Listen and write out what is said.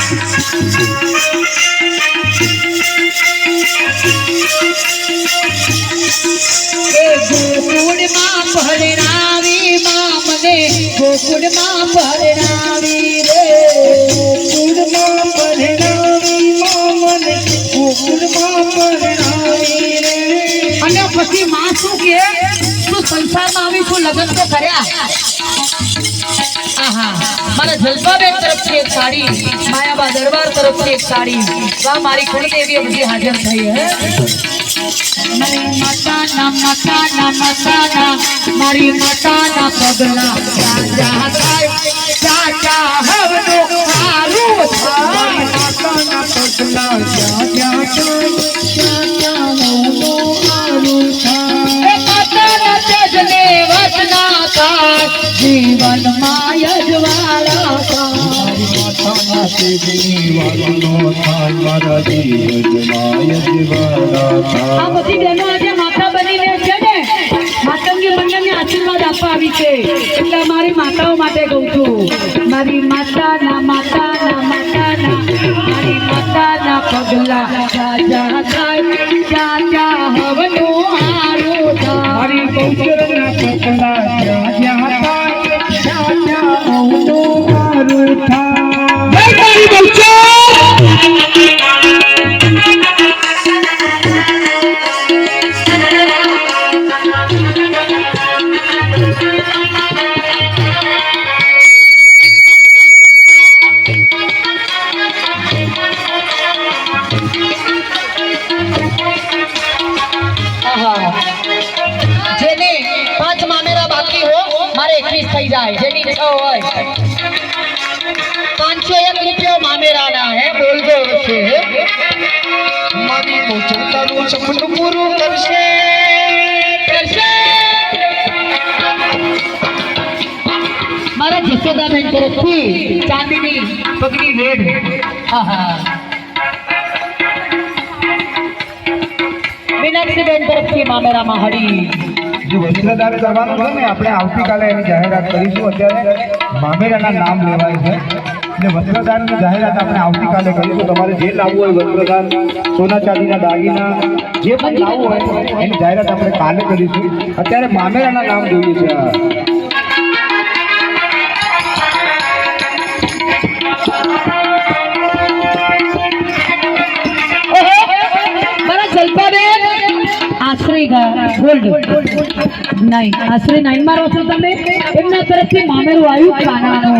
ગોકુળમાં પરણાવી માં મને ગોકુળમાં પરણાવી રે ગોકુળમાં પરણાવી માં મને ગોકુળમાં પરણાવી રે અને પછી માં શું કે તું સંસારમાં આવી તું લગ્ન તો કર્યા મારા જલપાબેન તરફથી એક સાડી માયાબા દરબાર તરફથી એક સાડી વાહ મારી કુળદેવી બધી હાજર થઈ હે મારી માતાના મારી માતાના પગલા રાજા થાય ચાચા હવનો હારું થાય માતાના પગલા રાજા થાય ચાચા હવનો હારું થાય માતાના તેજને વસના થાય જીવન માં યજવાળા થાય માતાના તેજની વાતનો થાય મારા જીવનમાં યજવાળા થાય આ બધી બહેનો આજે માતા બનીને છે ને માતંગી મંડળને આશીર્વાદ આપવા આવી છે એટલે મારી માતાઓ માટે કહું છું મારી માતાના મારી માતાના પગલા રાજા થાય ચાચા હવનો હારું થાય મારી ગૌચરના પગલા રાજા થાય ચાચા હવનો હારું થાય જય મારી ગૌચર જેને 5 મામેરા બાકી હો મારે 21 થઈ જાય જેની 6 હોય 501 રૂપિયા મામેરાના હે બોલજો છે મારી મોચતાનું સપનું પૂરું કરશે મારા જસોદાબેન તરફથી ચાંદીની પગની વેડ મીનાક્ષીબેન તરફથી મામેરામાં હળી જો વસ્ત્રદાન કરવાનું છે ને આપણે આવતીકાલે એની જાહેરાત કરીશું અત્યારે મામેરાના નામ લેવાય છે એટલે વસ્ત્રદાનની જાહેરાત આપણે આવતીકાલે કરીશું તમારે જે લાવવું હોય વસ્ત્રદાન સોના ચાંદીના દાગીના જે પણ લાવવું હોય એની જાહેરાત આપણે કાલે કરીશું અત્યારે મામેરાના નામ જોઈએ છે આશ્રય ગોલ્ડ નહીં આશ્રય 9 માં રહો છો તમે એમના તરફથી મામેરું આવ્યું ખાનાનું